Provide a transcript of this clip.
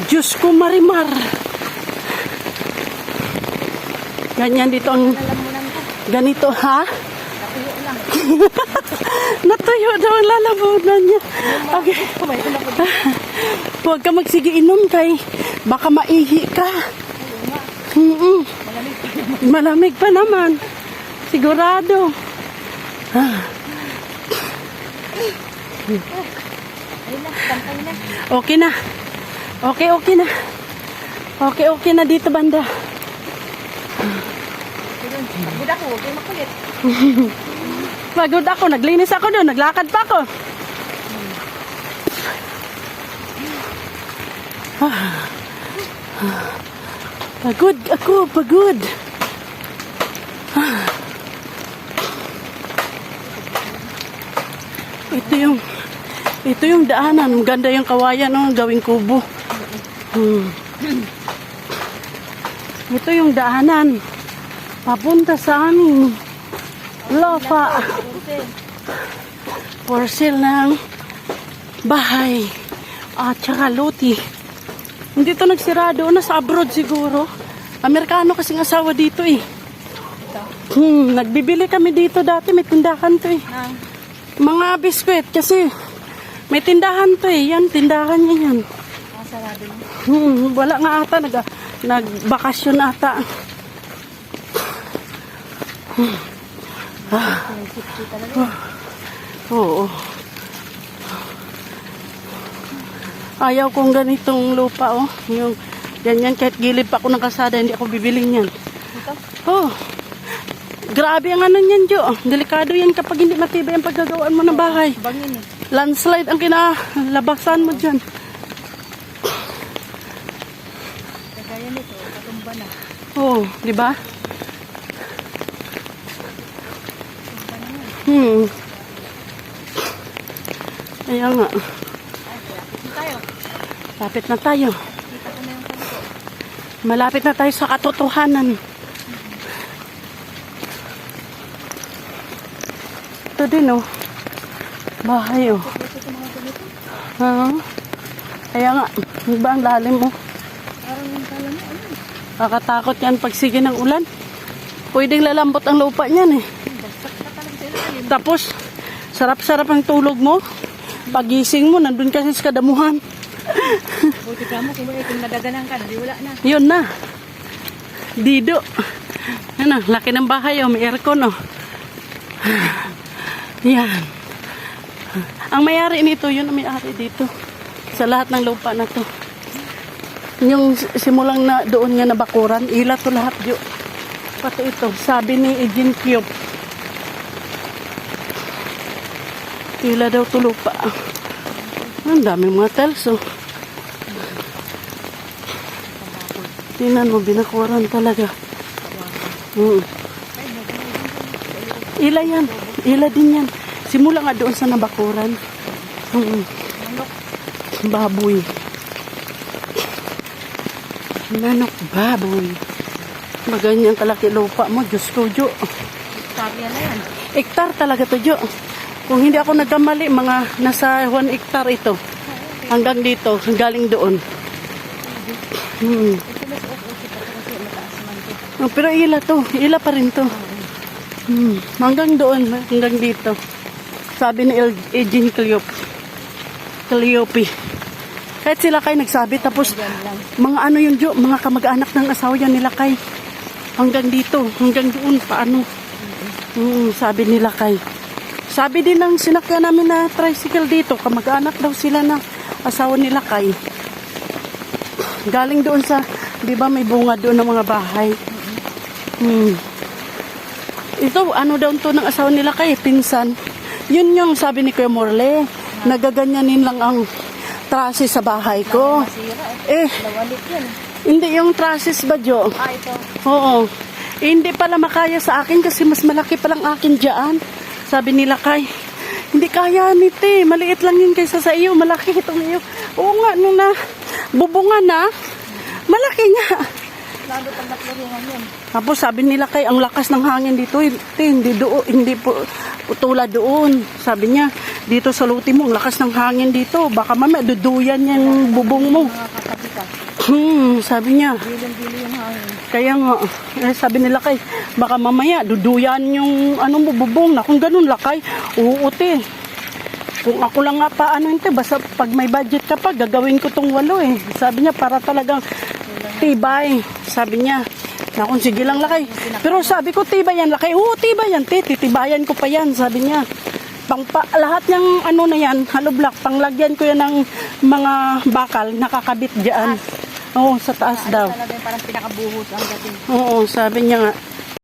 Diyos ko, Marimar. Ganyan dito ang... Ganito, ha? Natuyo lang. Natuyo daw ang lalamunan niya. Okay. Huwag ka magsige inom kay baka maihi ka. Malamig pa naman. Sigurado. Okay na. Okay na. Okay na dito, banda. Pagod ako, huwag yung makulit. Pagod ako, naglinis ako doon, naglakad pa ako. Pagod ako, pagod. Ito yung daanan. Ganda yung kawayan, no? Gawing kubo. Ito yung daanan. Papunta sa amin. Lopa. For sale ng bahay. At saka luti. Hindi ito nagsirado. Nasa abroad siguro. Amerikano kasing asawa dito eh. Nagbibili kami dito dati. May tindahan to eh. Mga biskwit kasi may tindahan to eh. Yan, tindahan niya yan. Sarado na. Wala nga ata. Nagbakasyon ata. Oo. Ayaw kong ganitong lupa, oh. Yung ganyan, kahit gilid pa ako ng kalsada, hindi ako bibili niyan. Ito? Oh. Grabe ang ano niyan, Jo. Delikado yan kapag hindi matibay ang paggagawaan mo ng bahay. Bangin eh. Landslide ang kinalabasan mo dyan. Kagaya nito, katumba na. Oh, di ba? Kaya nga. Lapit na tayo. Malapit na tayo sa katotohanan. Ito din, oh. Bahay, oh. Kaya nga, ba ang lalim, oh. Kakatakot yan pag sige ng ulan. Pwedeng lalambot ang lupa niyan, eh. Tapos, sarap-sarap ang tulog mo. Pagising mo, nandun kasi sa kadamuhan. Buti ka mo, kung nadaganan ka, di wala na. Yun na. Dido. Ano, laki ng bahay, oh. May aircon, oh. Yan. Ang mayari nito, yun ang may-ari dito. Sa lahat ng lupa na to. Yung simulang na doon nga nabakuran, ila to lahat, yun. Pati ito, sabi ni Eugene Cube. Ila daw to lupa. Ang daming mga tiles, oh. Tingnan mo, binakuran talaga. Ila yan. Ila din yan. Simula nga doon sa nabakuran. Baboy. Manok, baboy. Maganyan kalaki lupa mo, Diyos ko, Jo. Hektarya na yan. Hektar talaga to, Jo. Kung hindi ako nagkamali, mga nasa 1 hektar ito. Hanggang dito, galing doon. Pero ila to, ila pa rin to. Hanggang doon, hanggang dito. Sabi ni Eugene Calliope. Kahit sila kay nagsabi, tapos mga ano yun, Jo, mga kamag-anak ng asawa yan nila kay. Hanggang dito, hanggang doon, paano? Sabi nila kay. Sabi din ng sinakyan namin na tricycle dito, kamag-anak daw sila na asawa nila kay. Galing doon sa, di ba may bunga doon ng mga bahay. Ito, ano daw to ng asawa nila kay, pinsan. Yun yung sabi ni Kuya Morle, nagaganyanin lang ang trasis sa bahay ko. Lawalit yan. Hindi yung trasis ba, Jo? Ito. Oo. Hindi pala makaya sa akin kasi mas malaki palang akin dyan. Sabi nila kay, hindi kaya nite, maliit lang yun kaysa sa iyo, malaki itong iyo. Oo nga, nung na bubungan na, malaki nga. Lalo pag nakluringan yun. Tapos sabi nila kay, ang lakas ng hangin dito, hindi po tulad doon. Sabi niya, dito sa luti mo, ang lakas ng hangin dito, baka mamaya duduyan yung bubong mo. Kakapit ka. Sabi niya. Bilang-bili yung hangin. Kaya nga, sabi nila kay, baka mamaya duduyan yung ano mo, bubong na. Kung ganun lakay, uuti. Kung ako lang nga paano yun, basta pag may budget ka pa, gagawin ko tong 8 eh. Sabi niya, para talagang tibay. Sabi niya, nakon sige lang lakay. Pero sabi ko, tibay yan lakay. Oo, tibay yan, titibayan ko pa yan, sabi niya. Lahat ng ano na yan, hollow block, panglagyan ko yan ng mga bakal, nakakabit dyan. Oo, sa taas daw. Talaga yung parang pinakabuhos ang dating. Oo, sabi niya nga.